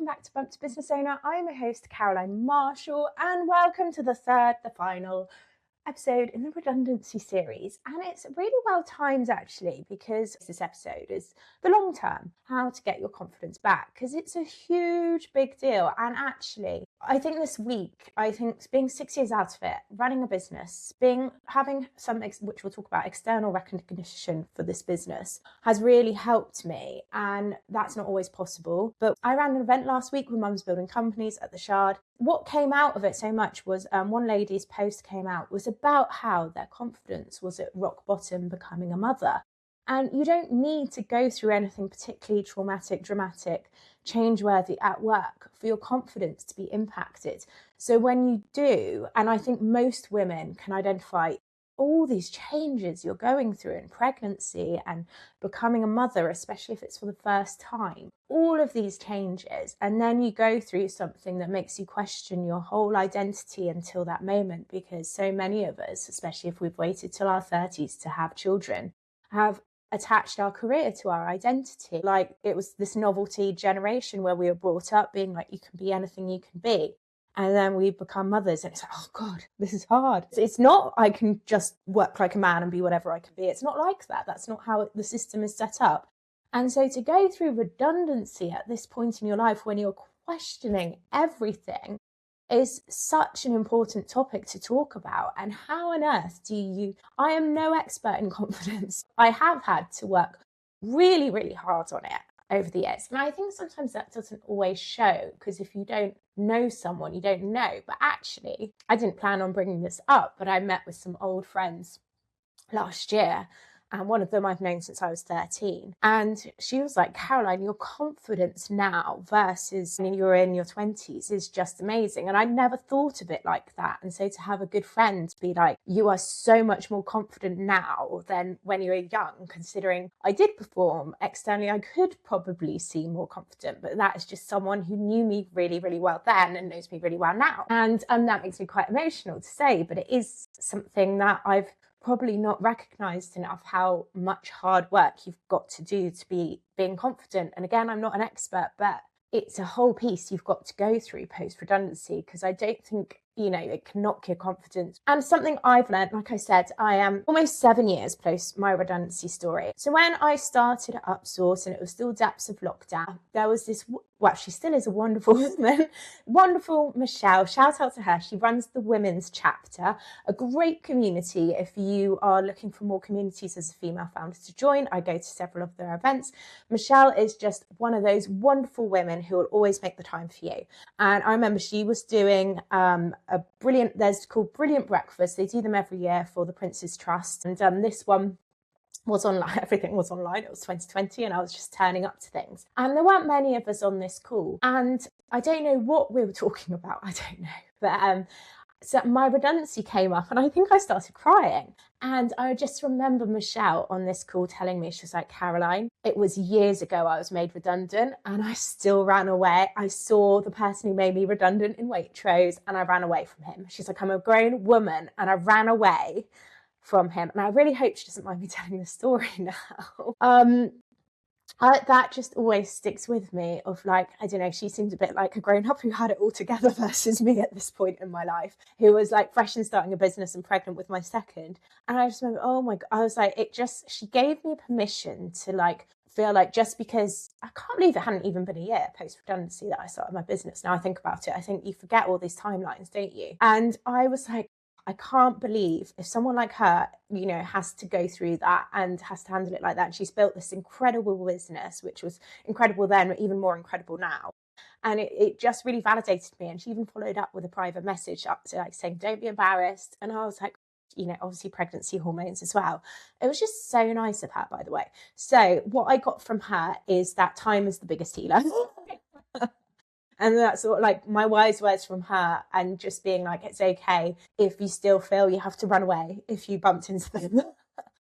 welcome back to Bump to Business Owner. I'm your host, Caroline Marshall, and welcome to the final episode in the Redundancy series. And it's really well timed actually, because this episode is the long term, how to get your confidence back, because it's a huge big deal. And actually, I think this week, being 6 years out of it, running a business, having some, which we'll talk about, external recognition for this business has really helped me. And that's not always possible. But I ran an event last week with Mums Building Companies at the Shard. What came out of it so much was one lady's post came out was about how their confidence was at rock bottom becoming a mother. And you don't need to go through anything particularly traumatic, dramatic, change-worthy at work for your confidence to be impacted. So when you do, and I think most women can identify all these changes you're going through in pregnancy and becoming a mother, especially if it's for the first time, all of these changes, and then you go through something that makes you question your whole identity until that moment, because so many of us, especially if we've waited till our 30s to have children, have attached our career to our identity. Like it was this novelty generation where we were brought up being like, you can be anything you can be. And then we become mothers and it's like, oh God, this is hard. It's not, I can just work like a man and be whatever I can be. It's not like that. That's not how the system is set up. And so to go through redundancy at this point in your life when you're questioning everything is such an important topic to talk about. And how on earth I am no expert in confidence. I have had to work really, really hard on it over the years. And I think sometimes that doesn't always show, because if you don't know someone, you don't know. But actually, I didn't plan on bringing this up, but I met with some old friends last year. And one of them I've known since I was 13. And she was like, Caroline, your confidence now versus when you were in your 20s is just amazing. And I never thought of it like that. And so to have a good friend be like, you are so much more confident now than when you were young, considering I did perform externally, I could probably seem more confident. But that is just someone who knew me really, really well then and knows me really well now. And that makes me quite emotional to say, but it is something that I've probably not recognized enough, how much hard work you've got to do to be being confident. And again, I'm not an expert, but it's a whole piece you've got to go through post-redundancy, because I don't think, it can knock your confidence. And something I've learned, like I said, I am almost 7 years post my redundancy story. So when I started at Upsource and it was still depths of lockdown, there was this, well, she still is a wonderful woman, wonderful Michelle, shout out to her. She runs the women's chapter, a great community. If you are looking for more communities as a female founder to join, I go to several of their events. Michelle is just one of those wonderful women who will always make the time for you. And I remember she was doing there's called Brilliant Breakfast. They do them every year for the Prince's Trust. And this one was online, everything was online. It was 2020 and I was just turning up to things. And there weren't many of us on this call. And I don't know what we were talking about. I don't know. But so my redundancy came up and I think I started crying. And I just remember Michelle on this call telling me, she was like, Caroline, it was years ago I was made redundant and I still ran away. I saw the person who made me redundant in Waitrose and I ran away from him. She's like, I'm a grown woman and I ran away from him. And I really hope she doesn't mind me telling this story now. That just always sticks with me of like, I don't know, she seemed a bit like a grown-up who had it all together versus me at this point in my life, who was like fresh and starting a business and pregnant with my second. And I just remember, oh my God, I was like, she gave me permission to like feel like, just because I can't believe it hadn't even been a year post-redundancy that I started my business. Now I think about it, I think you forget all these timelines, don't you? And I was like, I can't believe if someone like her, has to go through that and has to handle it like that. And she's built this incredible business, which was incredible then, but even more incredible now. And it just really validated me. And she even followed up with a private message up to like saying, don't be embarrassed. And I was like, obviously pregnancy hormones as well. It was just so nice of her, by the way. So what I got from her is that time is the biggest healer. And that's sort of like my wise words from her, and just being like, it's okay if you still feel you have to run away if you bumped into them.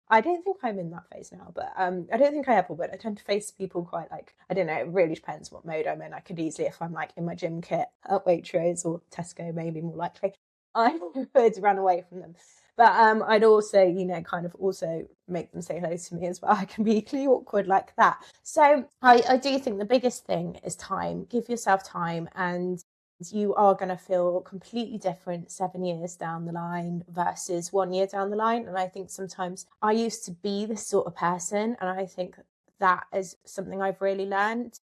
I don't think I'm in that phase now, but I don't think I ever would. I tend to face people quite like, I don't know, it really depends what mode I'm in. I could easily, if I'm like in my gym kit at Waitrose or Tesco, maybe more likely, I would run away from them. But I'd also, kind of also make them say hello to me as well. I can be equally awkward like that. So I do think the biggest thing is time. Give yourself time, and you are going to feel completely different 7 years down the line versus 1 year down the line. And I think sometimes I used to be this sort of person, and I think that is something I've really learned.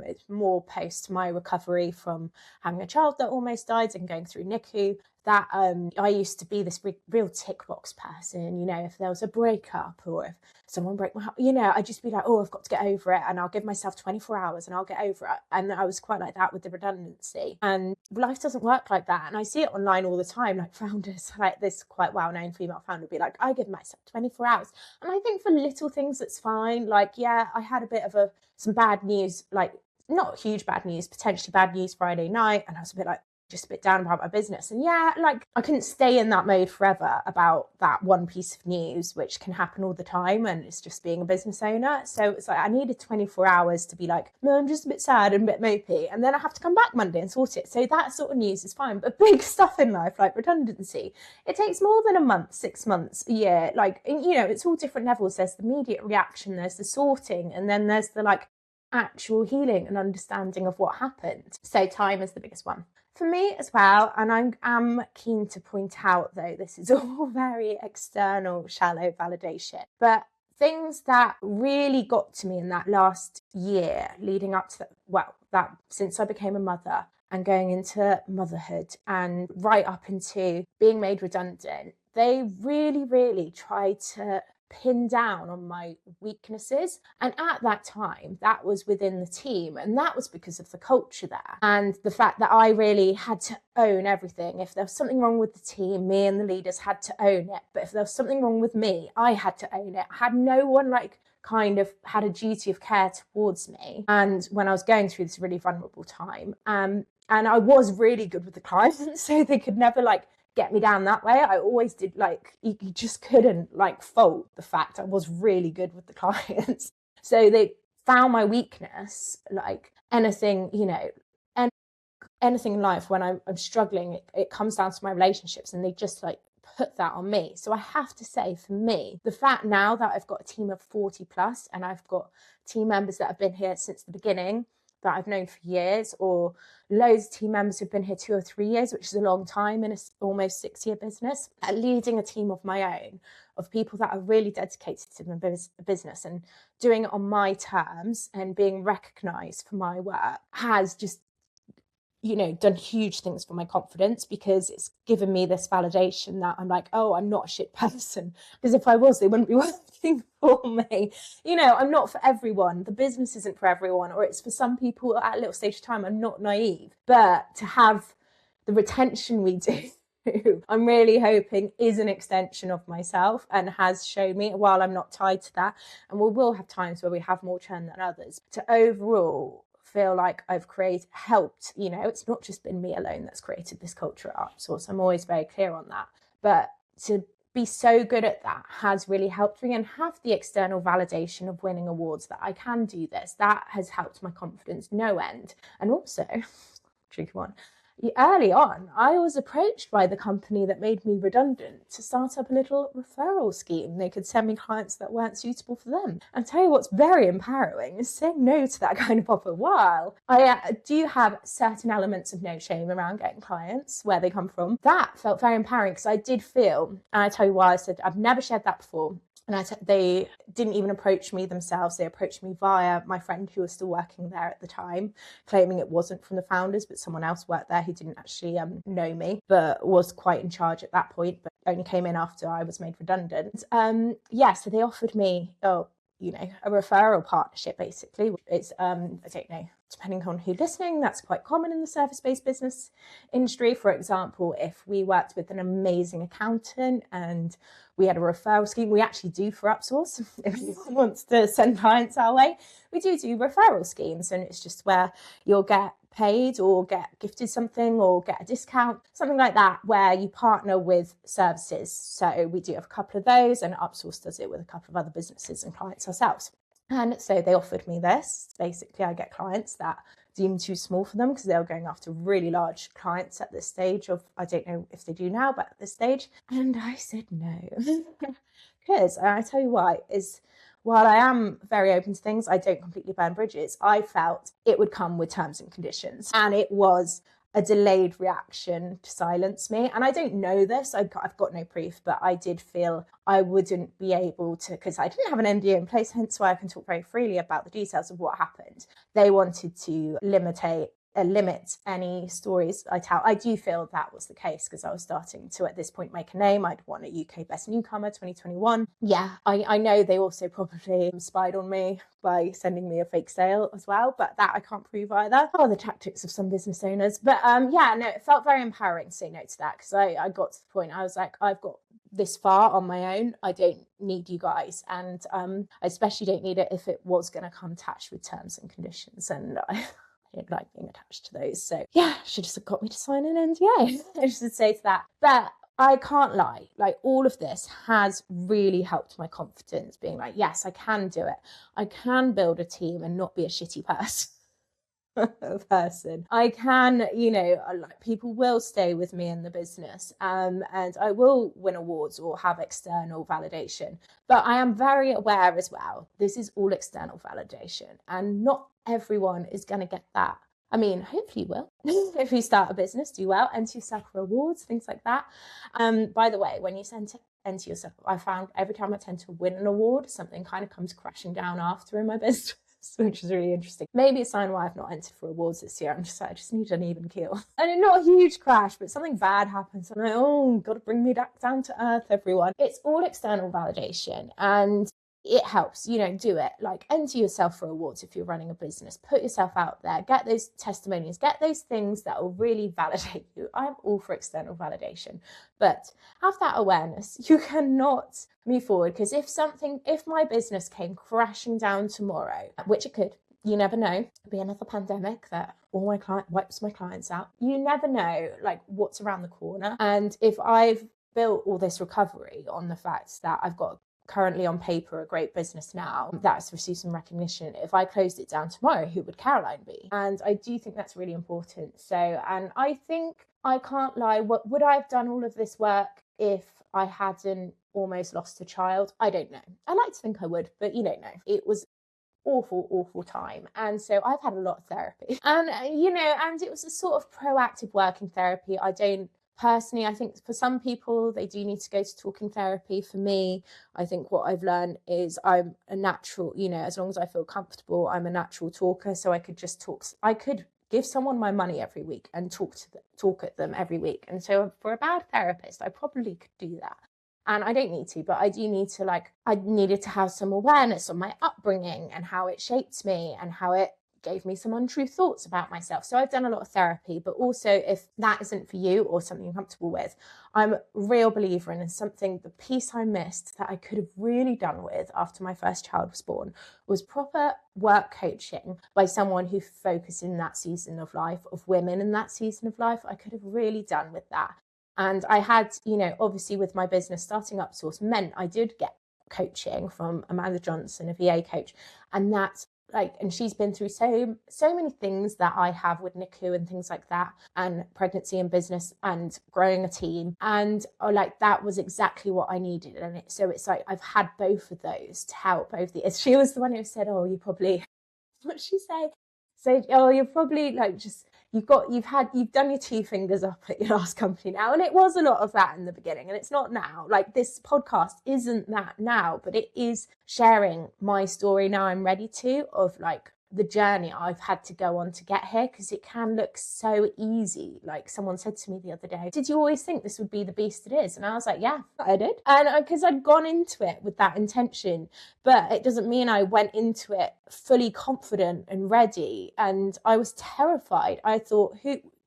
It's more post my recovery from having a child that almost died and going through NICU, that I used to be this real tick box person. If there was a breakup or if someone broke my heart, I'd just be like, oh, I've got to get over it, and I'll give myself 24 hours and I'll get over it. And I was quite like that with the redundancy, and life doesn't work like that. And I see it online all the time, like founders, like this quite well-known female founder be like, I give myself 24 hours. And I think for little things that's fine. Like, yeah, I had a bit of some bad news, like not huge bad news, potentially bad news Friday night, and I was a bit like, just a bit down about my business. And yeah, like I couldn't stay in that mode forever about that one piece of news, which can happen all the time, and it's just being a business owner. So it's like I needed 24 hours to be like, no, I'm just a bit sad and a bit mopey, and then I have to come back Monday and sort it. So that sort of news is fine. But big stuff in life like redundancy, it takes more than a month, 6 months, a year. Like, it's all different levels. There's the immediate reaction, there's the sorting, and then there's the like actual healing and understanding of what happened. So time is the biggest one for me as well. And I'm keen to point out, though, this is all very external, shallow validation, but things that really got to me in that last year leading up to that since I became a mother and going into motherhood and right up into being made redundant, they really, really tried to pin down on my weaknesses. And at that time, that was within the team, and that was because of the culture there and the fact that I really had to own everything. If there was something wrong with the team, me and the leaders had to own it. But if there was something wrong with me, I had to own it. I had no one kind of had a duty of care towards me. And when I was going through this really vulnerable time, and I was really good with the clients, so they could never get me down that way. I always did, you just couldn't fault the fact I was really good with the clients. So they found my weakness, anything, anything in life when I'm struggling, it comes down to my relationships, and they just put that on me. So I have to say, for me, the fact now that I've got a team of 40 plus, and I've got team members that have been here since the beginning, that I've known for years, or loads of team members who've been here 2 or 3 years, which is a long time in a almost 6-year business, leading a team of my own, of people that are really dedicated to my business and doing it on my terms and being recognised for my work has just, done huge things for my confidence, because it's given me this validation that I'm like, oh, I'm not a shit person. Because if I was, they wouldn't be working for me. I'm not for everyone. The business isn't for everyone, or it's for some people at a little stage of time. I'm not naive. But to have the retention we do, I'm really hoping is an extension of myself, and has shown me, while I'm not tied to that, and we will have times where we have more churn than others, to overall feel like I've helped, it's not just been me alone that's created this culture at Upsource. I'm always very clear on that. But to be so good at that has really helped me, and have the external validation of winning awards that I can do this. That has helped my confidence no end. And also, tricky one, early on, I was approached by the company that made me redundant to start up a little referral scheme. They could send me clients that weren't suitable for them. And tell you what's very empowering is saying no to that kind of offer. While I do have certain elements of no shame around getting clients, where they come from, that felt very empowering, because I did feel, and I tell you why I said I've never shared that before. And they didn't even approach me themselves. They approached me via my friend who was still working there at the time, claiming it wasn't from the founders, but someone else worked there who didn't actually know me, but was quite in charge at that point, but only came in after I was made redundant. So they offered me, a referral partnership, basically. It's, I don't know, depending on who's listening, that's quite common in the service-based business industry. For example, if we worked with an amazing accountant and we had a referral scheme, we actually do for Upsource, if anyone wants to send clients our way, we do referral schemes, and it's just where you'll get paid or get gifted something or get a discount, something like that, where you partner with services. So we do have a couple of those, and Upsource does it with a couple of other businesses and clients ourselves. And so they offered me this. Basically, I get clients that deemed too small for them because they were going after really large clients at this stage of, I don't know if they do now, but at this stage. And I said no. Because, and I tell you why, is while I am very open to things, I don't completely burn bridges. I felt it would come with terms and conditions. And it was a delayed reaction to silence me. And I don't know this, I've got no proof, but I did feel I wouldn't be able to, because I didn't have an NDA in place, hence why I can talk very freely about the details of what happened. They wanted to limit any stories I tell. I do feel that was the case because I was starting to, at this point, make a name. I'd won a UK Best Newcomer 2021. Yeah, I know they also probably spied on me by sending me a fake sale as well, but that I can't prove either. Oh, the tactics of some business owners. But yeah, no, it felt very empowering to say no to that because I got to the point, I was like, I've got this far on my own. I don't need you guys. And I especially don't need it if it was going to come attached with terms and conditions. And I don't like being attached to those. So yeah, she just got me to sign an NDA. I should say to that. But I can't lie, like all of this has really helped my confidence, being like, yes, I can do it. I can build a team and not be a shitty person. I can, like people will stay with me in the business, and I will win awards or have external validation. But I am very aware as well, this is all external validation, and not everyone is going to get that. I mean, hopefully you will. If you start a business, do well, enter yourself for awards, things like that. By the way, when you enter yourself, I found every time I tend to win an award, something kind of comes crashing down after in my business, which is really interesting. Maybe a sign why I've not entered for awards this year. I just need an even keel. And not a huge crash, but something bad happens. I'm like, oh, got to bring me back down to earth, everyone. It's all external validation. And it helps, do it. Like, enter yourself for awards if you're running a business. Put yourself out there. Get those testimonials. Get those things that will really validate you. I'm all for external validation. But have that awareness. You cannot move forward because if my business came crashing down tomorrow, which it could, you never know, it'll be another pandemic that wipes my clients out. You never know, like, what's around the corner. And if I've built all this recovery on the fact that I've got currently on paper a great business now that's received some recognition, if I closed it down tomorrow, who would Caroline be? And I do think that's really important. So, and I think, I can't lie, would I have done all of this work if I hadn't almost lost a child? I don't know. I like to think I would, but you don't know. It was awful time, and so I've had a lot of therapy, and and it was a sort of proactive working therapy. Personally, I think for some people, they do need to go to talking therapy. For me, I think what I've learned is I'm a natural, as long as I feel comfortable, I'm a natural talker. So I could just talk. I could give someone my money every week and talk at them every week. And so for a bad therapist, I probably could do that. And I don't need to, but I do need to, I needed to have some awareness on my upbringing and how it shaped me and how it gave me some untrue thoughts about myself. So I've done a lot of therapy, but also if that isn't for you or something you're comfortable with, I'm a real believer in, and something, the piece I missed that I could have really done with after my first child was born was proper work coaching by someone who focused in that season of life, of women in that season of life. I could have really done with that. And I had, obviously with my business starting UpSource meant I did get coaching from Amanda Johnson, a VA coach, and that's and she's been through so many things that I have with NICU and things like that, and pregnancy and business and growing a team. And that was exactly what I needed. And so it's like, I've had both of those to help over the years. She was the one who said, oh, you probably, what did she say? So, oh, you're probably you've done your 2 fingers up at your last company now. And it was a lot of that in the beginning, and it's not now. This podcast isn't that now, but it is sharing my story now. I'm ready to, of the journey I've had to go on to get here, because it can look so easy. Someone said to me the other day, did you always think this would be the beast it is? And I was like, yeah, I did. And because I'd gone into it with that intention, but it doesn't mean I went into it fully confident and ready. And I was terrified. I thought,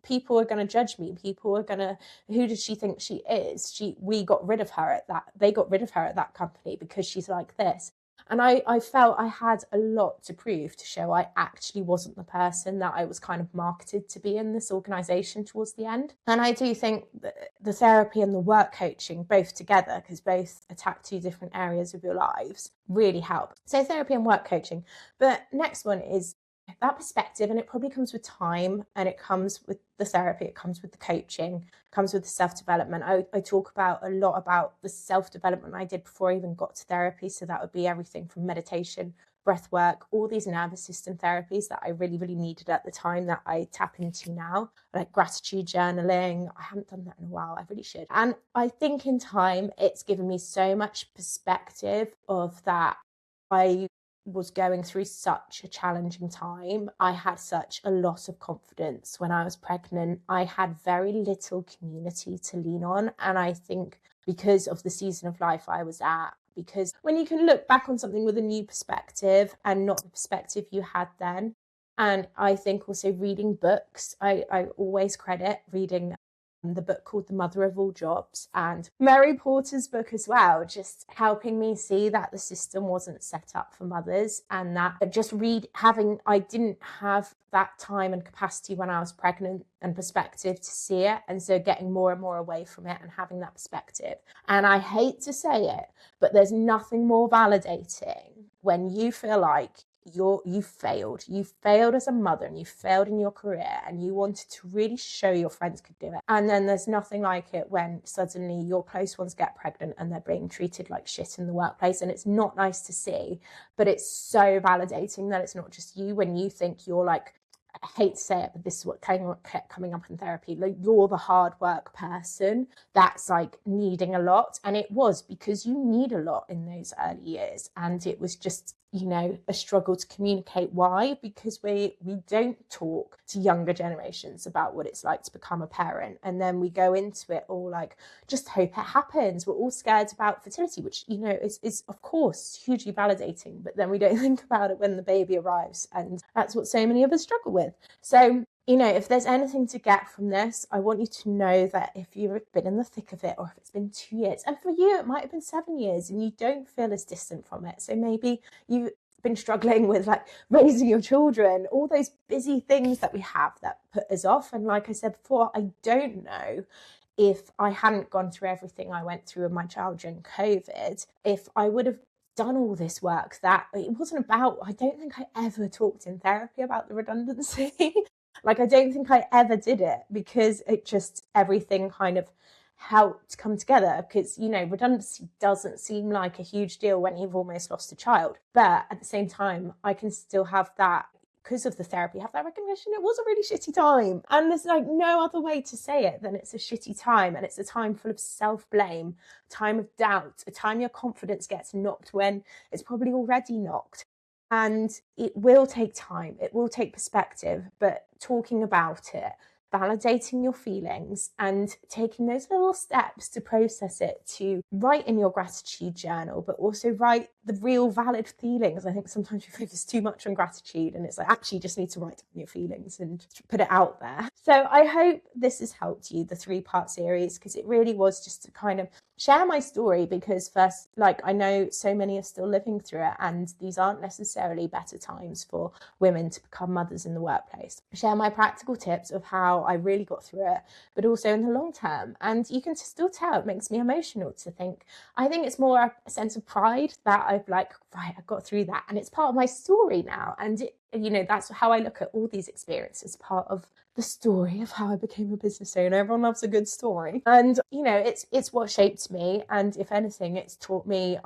people are going to judge me. Who does she think she is? They got rid of her at that company because she's like this. And I felt I had a lot to prove to show I actually wasn't the person that I was kind of marketed to be in this organisation towards the end. And I do think that the therapy and the work coaching, both together, because both attack 2 different areas of your lives, really help. So therapy and work coaching. But next one is that perspective, and it probably comes with time, and it comes with the therapy, it comes with the coaching, it comes with the self-development. I talk a lot about the self-development I did before I even got to therapy. So that would be everything from meditation, breath work, all these nervous system therapies that I really, really needed at the time that I tap into now, like gratitude journaling. I haven't done that in a while. I really should. And I think in time, it's given me so much perspective of that. I was going through such a challenging time. I had such a loss of confidence when I was pregnant. I had very little community to lean on. And I think because of the season of life I was at, because when you can look back on something with a new perspective and not the perspective you had then. And I think also reading books, I always credit reading the book called The Mother of All Jobs and Mary Porter's book as well, just helping me see that the system wasn't set up for mothers, and that I didn't have that time and capacity when I was pregnant and perspective to see it. And so getting more and more away from it and having that perspective. And I hate to say it, but there's nothing more validating when you feel like you failed as a mother, and you failed in your career, and you wanted to really show your friends could do it. And then there's nothing like it when suddenly your close ones get pregnant and they're being treated like shit in the workplace. And it's not nice to see, but it's so validating that it's not just you. When you think you're like, I hate to say it, but this is what kept coming up in therapy, like you're the hard work person that's like needing a lot. And it was because you need a lot in those early years, and it was just, you know, a struggle to communicate why, because we don't talk to younger generations about what it's like to become a parent. And then we go into it all like, just hope it happens. We're all scared about fertility, which, you know, is of course hugely validating, but then we don't think about it when the baby arrives. And that's what so many of us struggle with. So, you know, if there's anything to get from this, I want you to know that if you've been in the thick of it, or if it's been 2 years, and for you it might have been 7 years, and you don't feel as distant from it. So maybe you've been struggling with like raising your children, all those busy things that we have that put us off. And like I said before, I don't know if I hadn't gone through everything I went through with my child during COVID, if I would have done all this work that it wasn't about. I don't think I ever talked in therapy about the redundancy. Like, I don't think I ever did it, because it just, everything kind of helped come together. Because, you know, redundancy doesn't seem like a huge deal when you've almost lost a child. But at the same time, I can still have that, because of the therapy, have that recognition. It was a really shitty time. And there's like no other way to say it than it's a shitty time. And it's a time full of self-blame, time of doubt, a time your confidence gets knocked when it's probably already knocked. And it will take time, it will take perspective, but talking about it, validating your feelings, and taking those little steps to process it, to write in your gratitude journal, but also write the real valid feelings. I think sometimes we focus too much on gratitude, and it's like, actually, you just need to write down your feelings and put it out there. So I hope this has helped you, the 3-part series, because it really was just to kind of share my story, because first, like, I know so many are still living through it, and these aren't necessarily better times for women to become mothers in the workplace. Share my practical tips of how I really got through it, but also in the long term. And you can still tell it makes me emotional to think. I think it's more a sense of pride that I've like, right, I got through that, and it's part of my story now. And it, you know, that's how I look at all these experiences, part of the story of how I became a business owner. Everyone loves a good story. And, you know, it's what shaped me. And if anything, it's taught me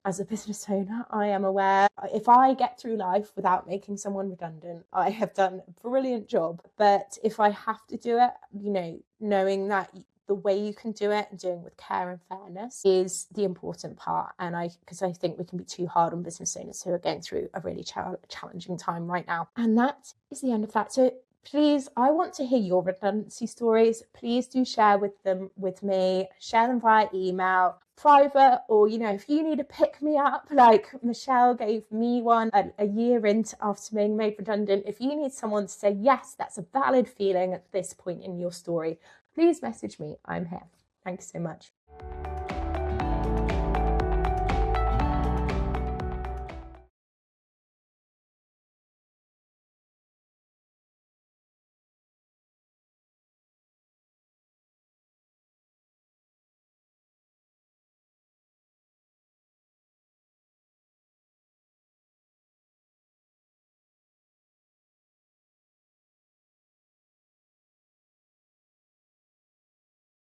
as a business owner, I am aware if I get through life without making someone redundant, I have done a brilliant job. But if I have to do it, you know, knowing that the way you can do it and doing it with care and fairness is the important part. And because I think we can be too hard on business owners who are going through a really challenging time right now. And that is the end of that. So please, I want to hear your redundancy stories. Please do share them with me. Share them via email, private, or, you know, if you need to pick me up, like Michelle gave me one a year after being made redundant. If you need someone to say, yes, that's a valid feeling at this point in your story, please message me. I'm here. Thanks so much.